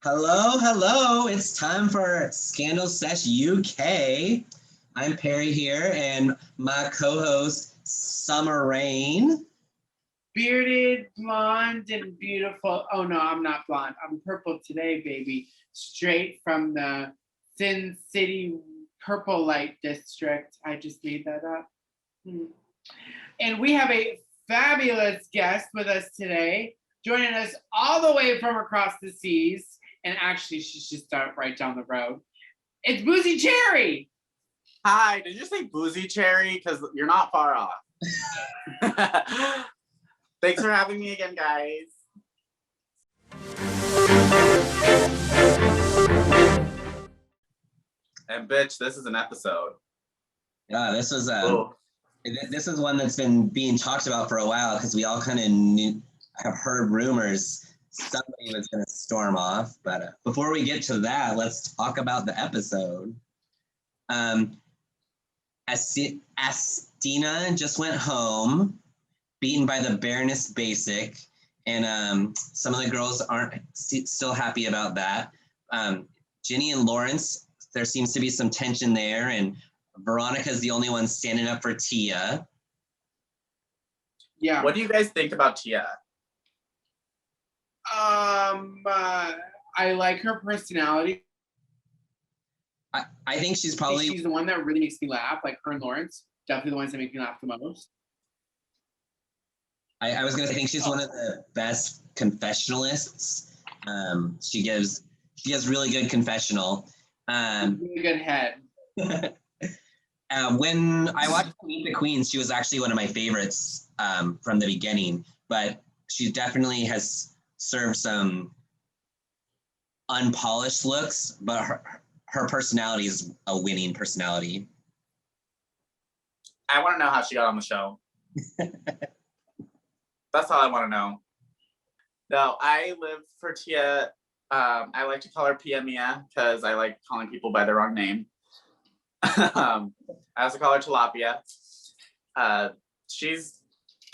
Hello, hello. It's time for Scandal Sesh UK. I'm Perry here and my co-host, Summer Rayne. Bearded, blonde, and beautiful. Oh no, I'm not blonde. I'm purple today, baby. Straight from the Sin City Purple Light District. I just made that up. And we have a fabulous guest with us today, joining us all the way from across the seas. And actually, she's just right down the road. It's Boujee Cherry. Hi, did you say Boujee Cherry? Because you're not far off. Thanks for having me again, guys. And bitch, this is an episode. Yeah, this is one that's been being talked about for a while because we all kind of have heard rumors somebody was going to storm off. But before we get to that, let's talk about the episode. Astina just went home, beaten by the Baroness Basic, and some of the girls aren't still happy about that. Ginny and Lawrence, there seems to be some tension there, and Veronica's the only one standing up for Tia. Yeah. What do you guys think about Tia? I like her personality. I think she's probably... She's the one that really makes me laugh, like her and Lawrence. Definitely the ones that make me laugh the most. I was going to think she's one of the best confessionalists. She gives really good confessional. Really good head. When I watched Meet the Queens, she was actually one of my favorites from the beginning, but she definitely has served some unpolished looks, but her personality is a winning personality. I want to know how she got on the show. That's all I want to know. No, I live for Tia. I like to call her Pia Mia because I like calling people by their wrong name. I also call her Tilapia. She's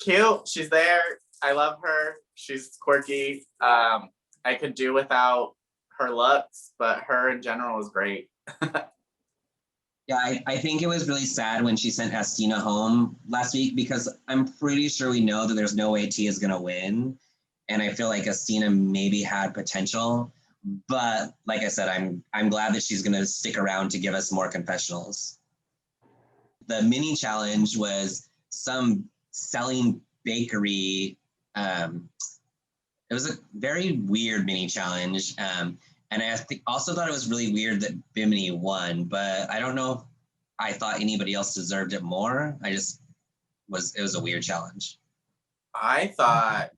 cute. She's there. I love her. She's quirky. I could do without her looks, but her in general is great. Yeah, I think it was really sad when she sent Astina home last week because I'm pretty sure we know that there's no way Tia's gonna win. And I feel like Astina maybe had potential, but like I said, I'm glad that she's gonna stick around to give us more confessionals. The mini challenge was some selling bakery. It was a very weird mini challenge. And I also thought it was really weird that Bimini won, but I don't know if I thought anybody else deserved it more. It was a weird challenge. I thought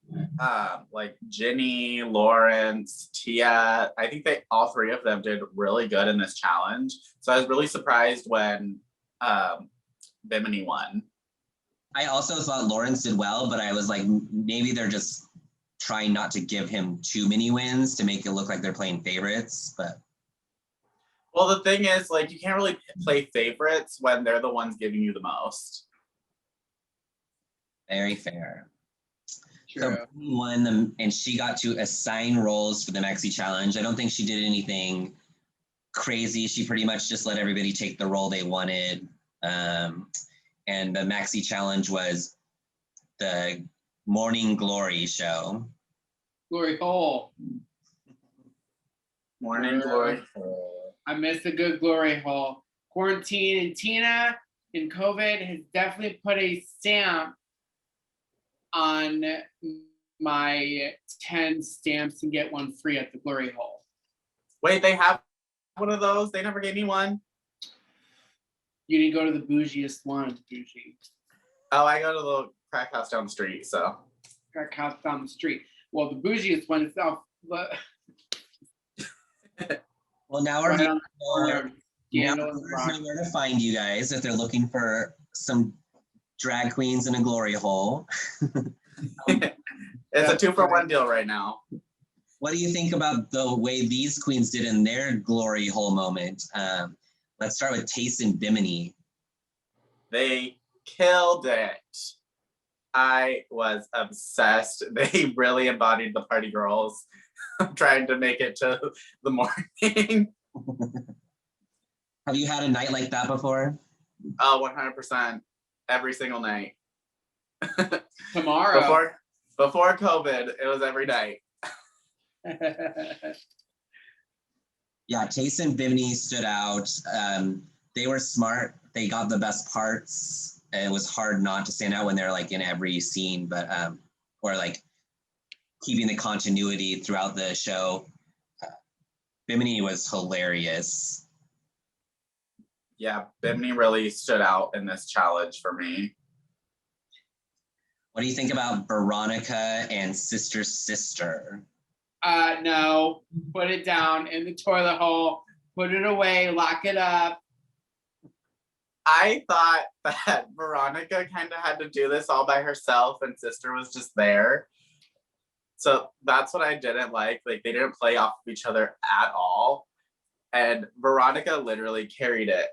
like Ginny, Lawrence, Tia, I think all three of them did really good in this challenge. So I was really surprised when Bimini won. I also thought Lawrence did well, but I was like, maybe they're just trying not to give him too many wins to make it look like they're playing favorites. But well, the thing is, like, you can't really play favorites when they're the ones giving you the most. Very fair. True. So Bimini won and she got to assign roles for the Maxi Challenge. I don't think she did anything crazy. She pretty much just let everybody take the role they wanted. And the Maxi Challenge was the Morning Glory show. Glory hole. Morning Glory hole. I miss a good glory hole. Quarantine and Tina and COVID has definitely put a stamp on my 10 stamps and get one free at the glory hole. Wait, they have one of those? They never gave me one? You didn't go to the bougiest one, Boujee. Oh, I go to the crack house down the street, so. Crack house down the street. Well, the bougiest one itself. Well, now we're Right where to find you guys if they're looking for some drag queens in a glory hole. It's a 2-for-1 deal right now. What do you think about the way these queens did in their glory hole moment? Let's start with Taste and Bimini. They killed it. I was obsessed. They really embodied the party girls trying to make it to the morning. Have you had a night like that before? Oh, 100%. Every single night. Tomorrow. Before COVID, it was every night. Yeah, Taste and Bimini stood out. They were smart. They got the best parts. It was hard not to stand out when they're like in every scene, but or like keeping the continuity throughout the show. Bimini was hilarious. Yeah, Bimini really stood out in this challenge for me. What do you think about Veronica and Sister Sister? No, put it down in the toilet hole, put it away, lock it up. I thought that Veronica kind of had to do this all by herself and Sister was just there. So that's what I didn't like. Like, they didn't play off of each other at all. And Veronica literally carried it,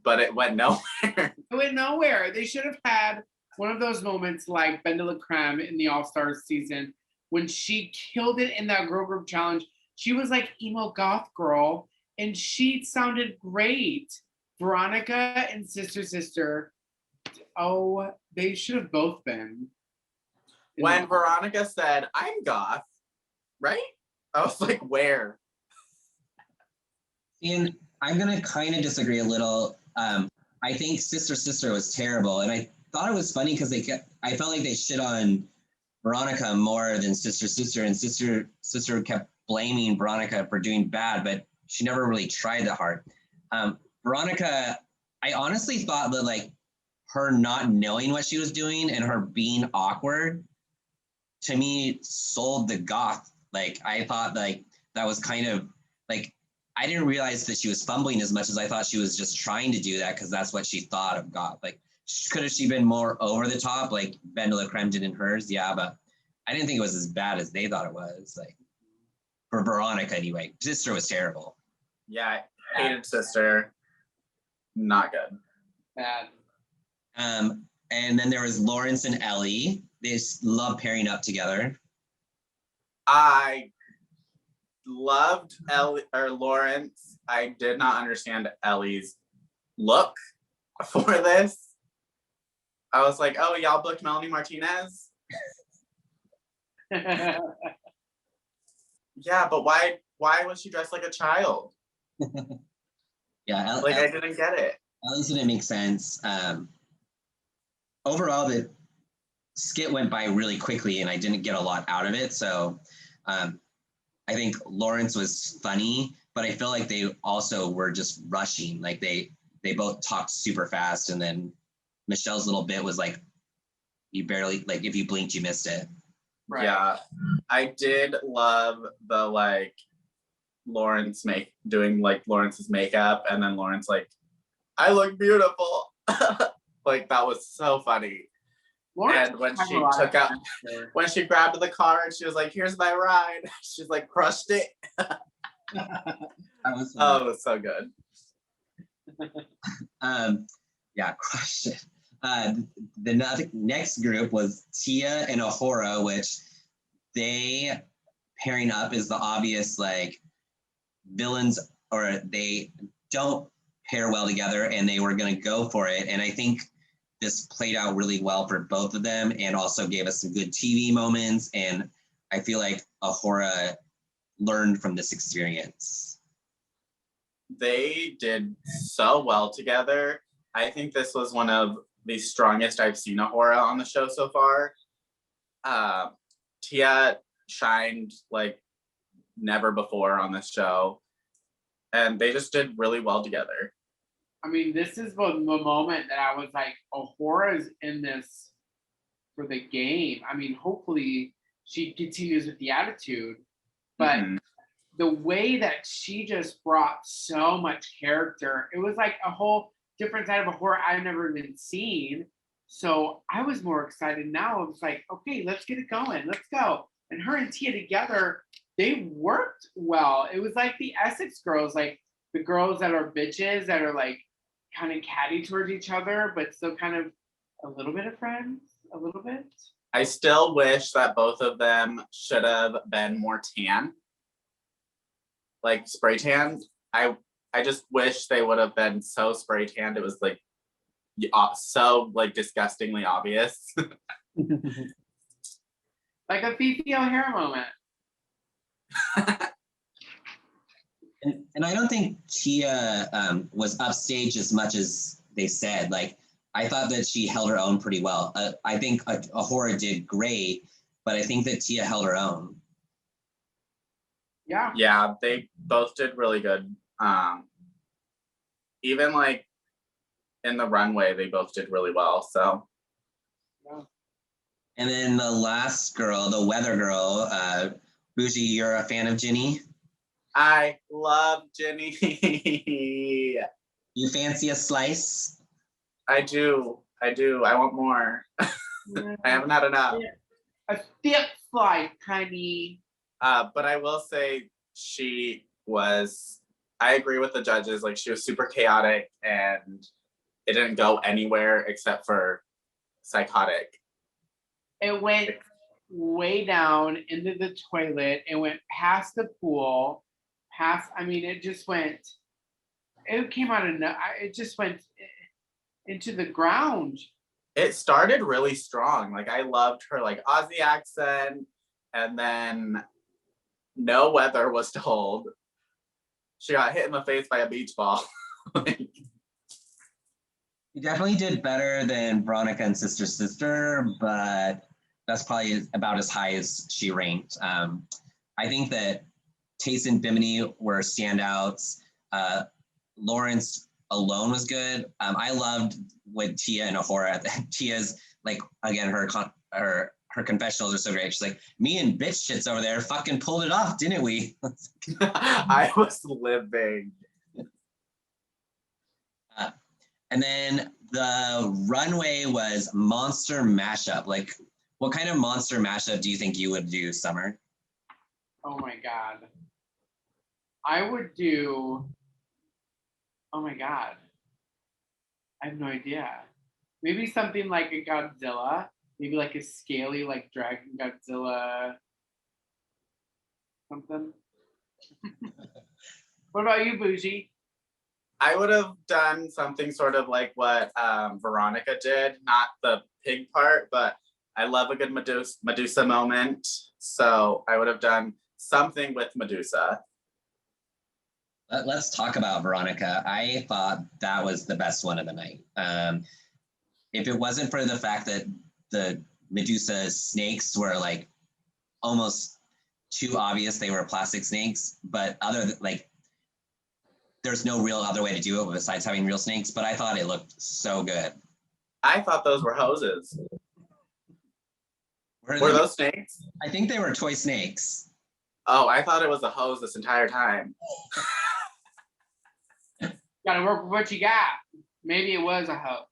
but it went nowhere. It went nowhere. They should have had one of those moments like Ben de la Creme in the All-Stars season when she killed it in that girl group challenge. She was like emo goth girl and she sounded great. Veronica and Sister Sister, oh, they should have both been. When Veronica said, I'm goth, right? I was like, where? And I'm gonna kind of disagree a little. I think Sister Sister was terrible, and I thought it was funny because I felt like they shit on Veronica more than Sister Sister, and Sister kept blaming Veronica for doing bad, but she never really tried that hard. Veronica, I honestly thought that like her not knowing what she was doing and her being awkward, to me, sold the goth. Like, I thought like that was kind of like, I didn't realize that she was fumbling as much as I thought she was just trying to do that because that's what she thought of goth. Like, could have she been more over the top like Ben de la Creme did in hers? Yeah, but I didn't think it was as bad as they thought it was. Like, for Veronica anyway. Sister was terrible. Yeah, I hated Sister. Not good. Bad. And then there was Lawrence and Ellie. They just love pairing up together. I loved Ellie or Lawrence. I did not understand Ellie's look for this. I was like, oh, y'all booked Melanie Martinez? Yeah, but why was she dressed like a child? Yeah, like I didn't get it. At least it didn't make sense. Overall, the skit went by really quickly, and I didn't get a lot out of it. So, I think Lawrence was funny, but I feel like they also were just rushing. Like they both talked super fast, and then Michelle's little bit was like, you barely, like, if you blinked, you missed it. Right. Yeah, I did love the like Lawrence doing like Lawrence's makeup, and then Lawrence like, I look beautiful. Like, that was so funny. Lawrence, and when she grabbed the car and she was like, here's my ride, she's like crushed it. It was so good. Yeah, crushed it. The next group was Tia and Ahura, which they pairing up is the obvious like villains, or they don't pair well together, and they were going to go for it. And I think this played out really well for both of them, and also gave us some good TV moments. And I feel like Ahura learned from this experience. They did so well together. I think this was one of the strongest I've seen Ahura on the show so far. Tia shined like never before on this show, and they just did really well together. I mean, this is the moment that I was like, Ahura's in this for the game. I mean, hopefully she continues with the attitude, but the way that she just brought so much character, it was like a whole different side of Ahura I've never even seen. So I was more excited now. I was like, okay, let's get it going. Let's go. And her and Tia together, they worked well. It was like the Essex girls, like the girls that are bitches that are like kind of catty towards each other, but still kind of A little bit of Friends, a little bit. I still wish that both of them should have been more tan, like spray tan. I just wish they would have been so spray tanned. It was like so like disgustingly obvious. Like a Fifi O'Hara moment. And I don't think Tia was upstage as much as they said. Like, I thought that she held her own pretty well. I think Ahura did great, but I think that Tia held her own. Yeah. Yeah, they both did really good. Even like in the runway, they both did really well. So. Yeah. And then the last girl, the weather girl, Boujee, you're a fan of Ginny? I love Ginny. You fancy a slice? I do. I want more. I haven't had enough. A thick slice, honey. But I will say I agree with the judges. Like, she was super chaotic and it didn't go anywhere except for psychotic. It went way down into the toilet. It went past the pool. It just went. It came out of. It just went into the ground. It started really strong. Like, I loved her like Aussie accent, and then no weather was told. She got hit in the face by a beach ball. You definitely did better than Veronica and Sister Sister, but that's probably about as high as she ranked. I think that Taste and Bimini were standouts. Lawrence alone was good. I loved with Tia and Ahura. Tia's like, again, her confessionals are so great. She's like, me and bitch shits over there fucking pulled it off, didn't we? I was living. And then the runway was monster mashup. Like, what kind of monster mashup do you think you would do, Summer? Oh my God. I would do. Oh my God. I have no idea. Maybe something like a Godzilla. Maybe like a scaly, like Dragon Godzilla. Something. What about you, Boujee? I would have done something sort of like what Veronica did, not the pig part, but I love a good Medusa moment. So I would have done something with Medusa. Let's talk about Veronica. I thought that was the best one of the night. If it wasn't for the fact that the Medusa snakes were like almost too obvious they were plastic snakes, but there's no real other way to do it besides having real snakes, but I thought it looked so good. I thought those were hoses. Were those snakes? I think they were toy snakes. Oh, I thought it was a hose this entire time. Gotta work with what you got. Maybe it was a hoe.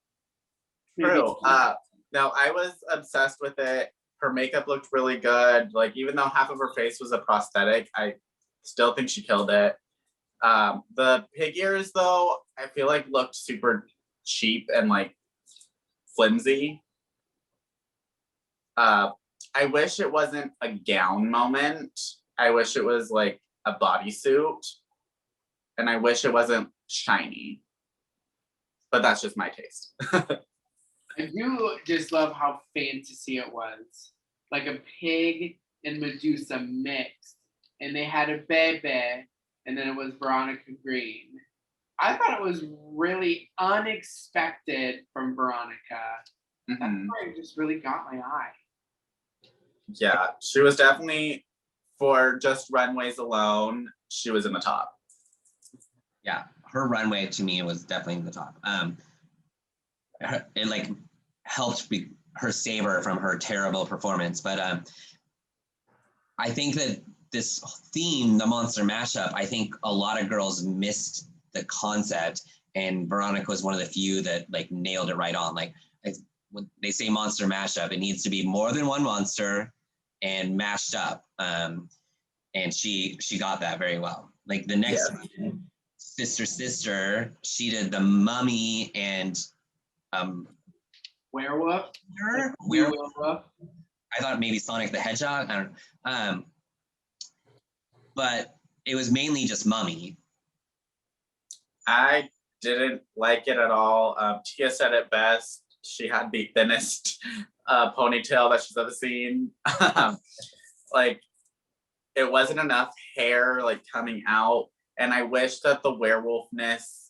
True. No, I was obsessed with it. Her makeup looked really good. Like, even though half of her face was a prosthetic, I still think she killed it. The pig ears, though, I feel like looked super cheap and like flimsy. I wish it wasn't a gown moment. I wish it was like a bodysuit. And I wish it wasn't shiny. But that's just my taste. I do just love how fantasy it was. Like a pig and Medusa mixed. And they had a baby. And then it was Veronica Green. I thought it was really unexpected from Veronica. That's why it just really got my eye. Yeah, she was definitely, for just runways alone, she was in the top. Yeah, her runway to me was definitely in the top. It like helped her save her from her terrible performance. But I think that this theme, the monster mashup, I think a lot of girls missed the concept, and Veronica was one of the few that like nailed it right on. Like, when they say monster mashup, it needs to be more than one monster and mashed up. And she got that very well. Like the next one, Sister, she did the mummy and Werewolf? Werewolf. I thought maybe Sonic the Hedgehog. I don't know. But it was mainly just Mummy. I didn't like it at all. Tia said it best. She had the thinnest ponytail that she's ever seen. Like, it wasn't enough hair like coming out, and I wish that the werewolfness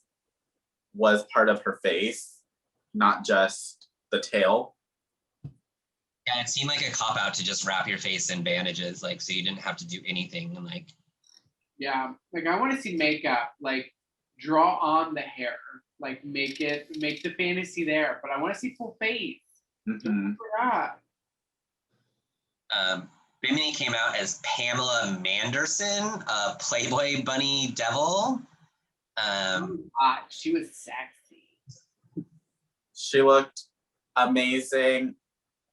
was part of her face, not just the tail. Yeah, it seemed like a cop out to just wrap your face in bandages, like so you didn't have to do anything. And like, yeah, like I want to see makeup, like draw on the hair, like make the fantasy there, but I want to see full face. Mm-hmm. Bimini came out as Pamela Manderson, a Playboy bunny devil. She was sexy. She looked amazing,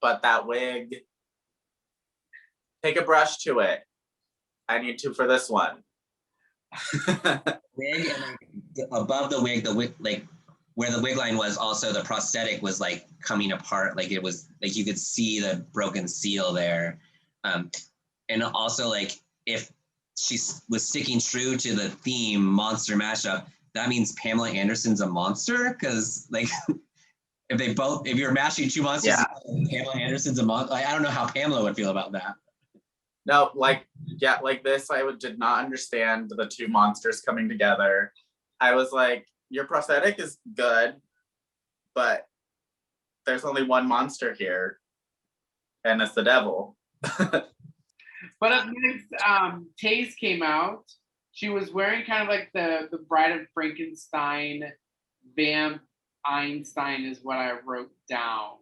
but that wig, take a brush to it. I need to for this one. Wig, and like, above the wig, like where the wig line was, also the prosthetic was like coming apart. Like it was like you could see the broken seal there. And also like if she was sticking true to the theme monster mashup, that means Pamela Anderson's a monster, because like if you're mashing two monsters, yeah. Pamela Anderson's a monster. Like, I don't know how Pamela would feel about that. No, like this, did not understand the two monsters coming together. I was like, your prosthetic is good, but there's only one monster here, and it's the devil. But up next, Taze came out. She was wearing kind of like the Bride of Frankenstein, Vamp Einstein is what I wrote down.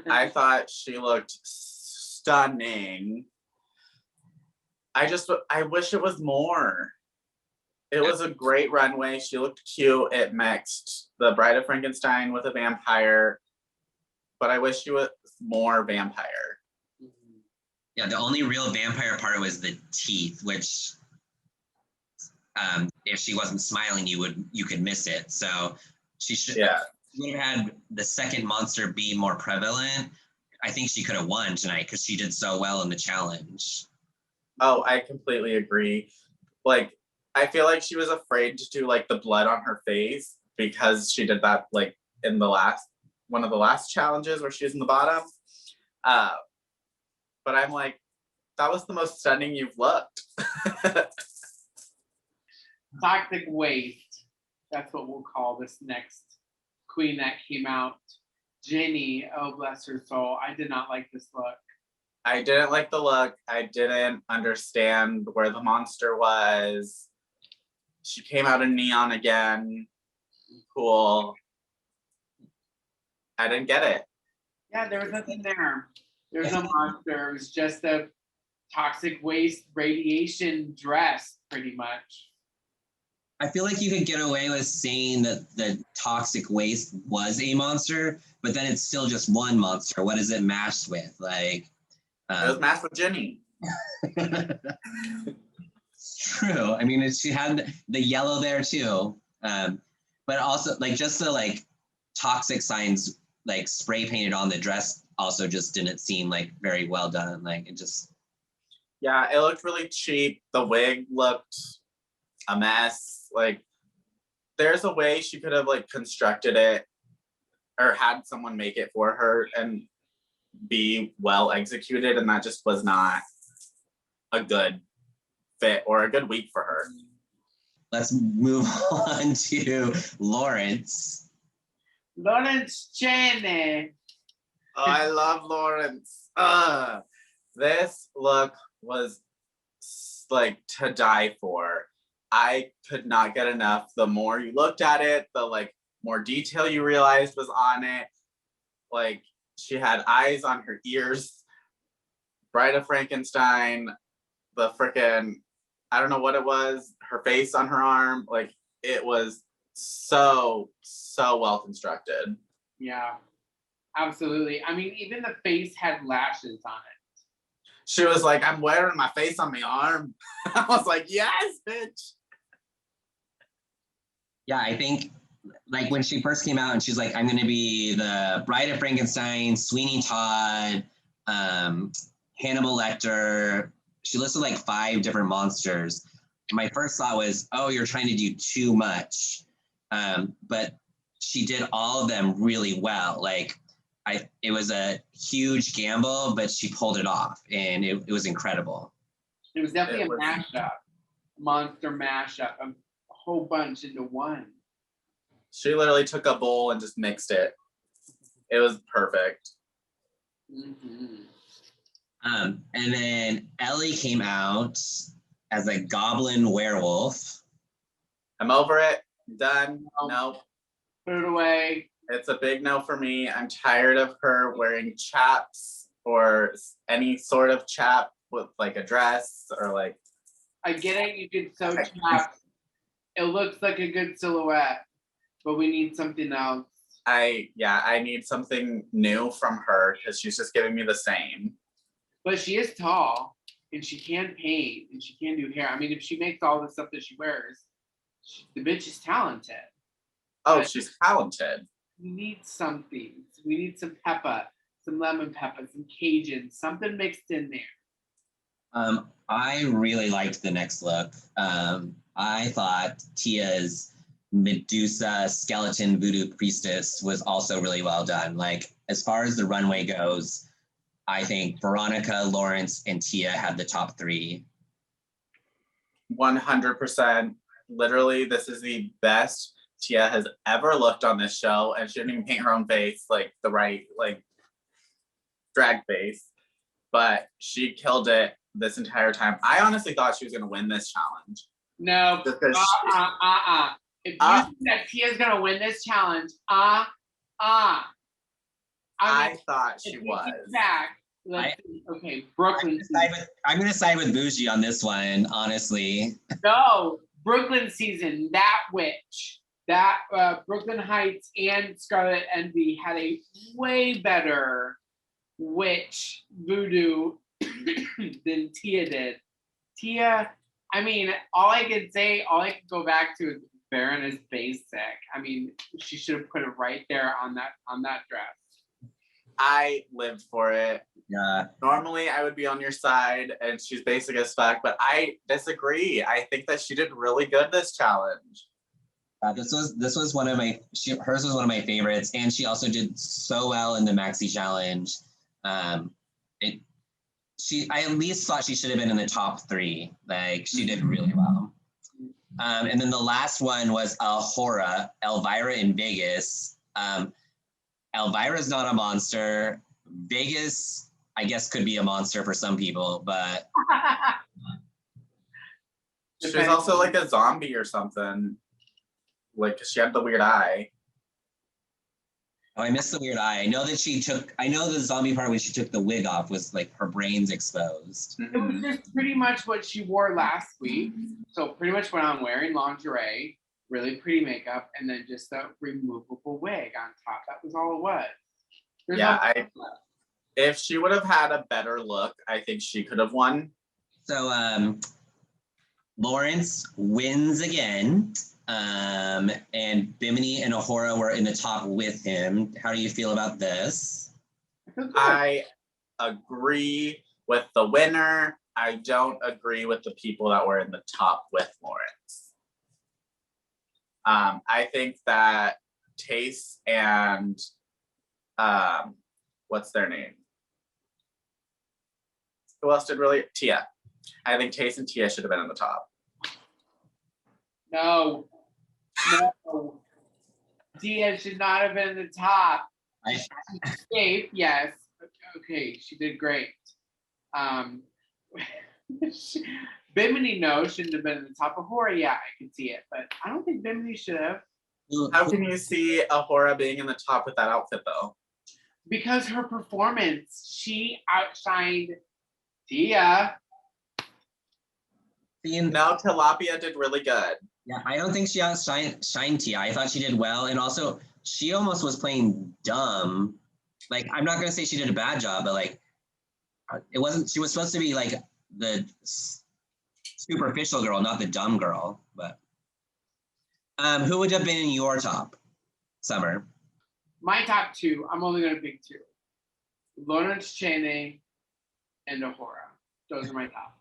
I thought she looked stunning. I wish it was more. It was a great runway. She looked cute. It mixed the Bride of Frankenstein with a vampire, but I wish she was more vampire. Yeah, the only real vampire part was the teeth, which if she wasn't smiling, you could miss it. So she should would have had the second monster be more prevalent. I think she could have won tonight because she did so well in the challenge. Oh, I completely agree. Like, I feel like she was afraid to do like the blood on her face because she did that like in one of the last challenges where she was in the bottom. But I'm like, that was the most stunning you've looked. Toxic waste. That's what we'll call this next queen that came out. Jenny, oh bless her soul. I did not like this look. I didn't like the look. I didn't understand where the monster was. She came out in neon again. Cool. I didn't get it. Yeah, there was nothing there. There's no monster. It was just a toxic waste radiation dress, pretty much. I feel like you could get away with saying that the toxic waste was a monster, but then it's still just one monster. What is it mashed with? Like, it was mashed with Jenny. It's true. I mean, she had the yellow there too, but also like just the like toxic signs like spray painted on the dress also just didn't seem like very well done. Like it just. Yeah, it looked really cheap. The wig looked a mess. Like, there's a way she could have like constructed it or had someone make it for her and be well executed, and that just was not a good fit or a good week for her. Let's move on to Lawrence. Lawrence Cheney. Oh, I love Lawrence. This look was like to die for. I could not get enough. The more you looked at it, the like more detail you realized was on it. Like, she had eyes on her ears. Bride of Frankenstein, the frickin', I don't know what it was, her face on her arm. Like, it was so well constructed. Yeah, absolutely. I mean, even the face had lashes on it. She was like, I'm wearing my face on my arm. I was like, yes, bitch. Yeah, I think like when she first came out and she's like, I'm going to be the Bride of Frankenstein, Sweeney Todd, Hannibal Lecter. She listed like 5 different monsters. My first thought was, oh, you're trying to do too much. But she did all of them really well. Like it was a huge gamble, but she pulled it off, and it was incredible. It was definitely a mashup, monster mashup, a whole bunch into one. She literally took a bowl and just mixed it. It was perfect. Mm-hmm. And then Ellie came out as a goblin werewolf. I'm over it. Done. No. Nope. Put it away. It's a big no for me. I'm tired of her wearing chaps or any sort of chap with like a dress or like. I get it. You could sew chaps. It looks like a good silhouette, but we need something else. I need something new from her because she's just giving me the same. But she is tall, and she can paint, and she can do hair. I mean, if she makes all the stuff that she wears, the bitch is talented. Oh, but she's talented. We need something. We need some pepper, some lemon pepper, some Cajun, something mixed in there. I really liked the next look. I thought Tia's Medusa skeleton voodoo priestess was also really well done. Like, as far as the runway goes, I think Veronica, Lawrence, and Tia had the top 3. 100%. Literally, this is the best Tia has ever looked on this show, and she didn't even paint her own face like the right like drag face, but she killed it this entire time. I honestly thought she was gonna win this challenge. No. If you think that Tia's gonna win this challenge, I thought she was. Okay, Brooklyn. I'm going to side with Boujee on this one, honestly. No, Brooklyn season, that witch, that Brooklyn Heights and Scarlet Envy had a way better witch voodoo than Tia did. Tia, I mean, all I can go back to is Baron is basic. I mean, she should have put it right there on that dress. I lived for it. Yeah. Normally I would be on your side and she's basic as fuck, but I disagree. I think that she did really good this challenge. This was one of hers was one of my favorites, and she also did so well in the maxi challenge. I at least thought she should have been in the top 3. Like, she did really well. And then the last one was Ahura, Elvira in Vegas. Elvira's not a monster. Vegas, I guess, could be a monster for some people, but she's also like a zombie or something. Like, she had the weird eye. Oh, I missed the weird eye. I know the zombie part when she took the wig off was like her brain's exposed. It was just pretty much what she wore last week. So pretty much what I'm wearing, lingerie, really pretty makeup, and then just a removable wig on top. That was all it was. If she would have had a better look, I think she could have won. So Lawrence wins again. And Bimini and Ahura were in the top with him. How do you feel about this? I agree with the winner. I don't agree with the people that were in the top with Lawrence. I think that Tace and what's their name? Who else did really? Tia. I think Tace and Tia should have been in the top. No. Tia should not have been in the top. Safe, yes. Okay, she did great. Bimini, no, shouldn't have been in the top. Ahura, yeah, I can see it, but I don't think Bimini should have. How can you see Ahura being in the top with that outfit, though? Because her performance, she outshined Tia. No, Tilapia did really good. Yeah, I don't think she outshined Tia. I thought she did well, and also she almost was playing dumb. Like, I'm not gonna say she did a bad job, but like, it wasn't. She was supposed to be like the superficial girl, not the dumb girl. But Who would have been in your top, Summer? My top two, I'm only going to pick two. Lawrence Chaney and Ahura. Those are my top.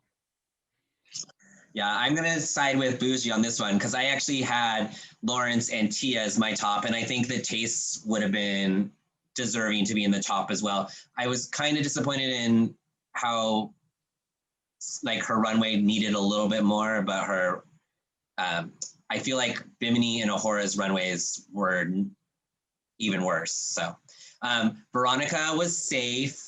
Yeah, I'm going to side with Boujee on this one because I actually had Lawrence and Tia as my top, and I think the tastes would have been deserving to be in the top as well. I was kind of disappointed in how like her runway needed a little bit more, but her, I feel like Bimini and Ahura's runways were even worse. So Veronica was safe,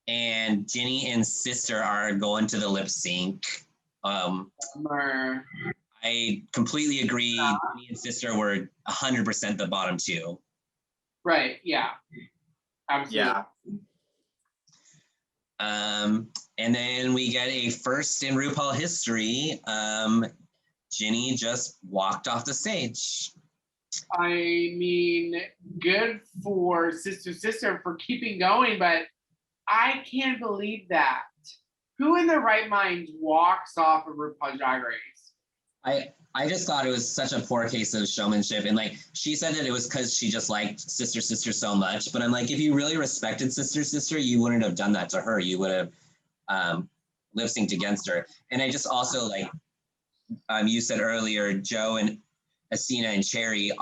and Ginny and Sister are going to the lip sync. I completely agree. Ginny and Sister were 100% the bottom two. Right, yeah. Absolutely. Yeah. And then we get a first in RuPaul history. Ginny just walked off the stage. I mean, good for Sister for keeping going, but I can't believe that. Who in their right mind walks off of RuPaul's Drag Race? I just thought it was such a poor case of showmanship. And like, she said that it was because she just liked Sister so much. But I'm like, if you really respected Sister, you wouldn't have done that to her. You would have lip synced against her. And I just also like, you said earlier, Joe and Astina and Cherry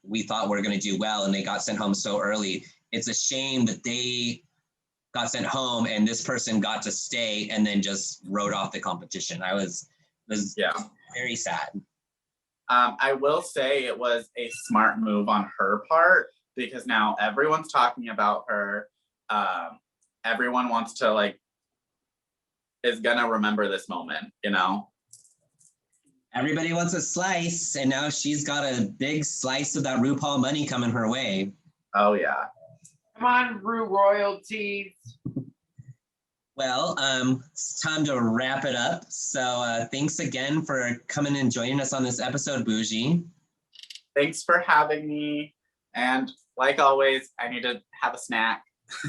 we thought were going to do well, and they got sent home so early. It's a shame that they got sent home and this person got to stay and then just wrote off the competition. I was very sad. I will say it was a smart move on her part because now everyone's talking about her. Everyone wants to is gonna remember this moment, you know? Everybody wants a slice, and now she's got a big slice of that RuPaul money coming her way. Oh yeah. Come on, Ru royalties. Well, it's time to wrap it up. So thanks again for coming and joining us on this episode, Boujee. Thanks for having me. And like always, I need to have a snack.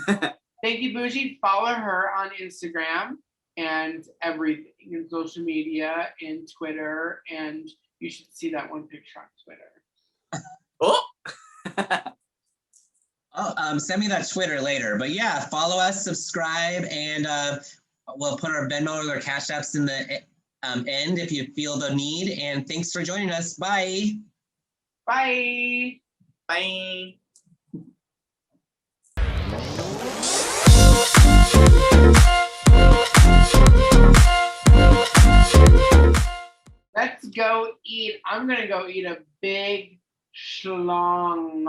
Thank you, Boujee. Follow her on Instagram and everything in social media and Twitter. And you should see that one picture on Twitter. Send me that Twitter later. But yeah, follow us, subscribe, and we'll put our Venmo or Cash Apps in the end if you feel the need. And thanks for joining us. Bye. Bye. Bye. Let's go eat. I'm gonna go eat a big schlong.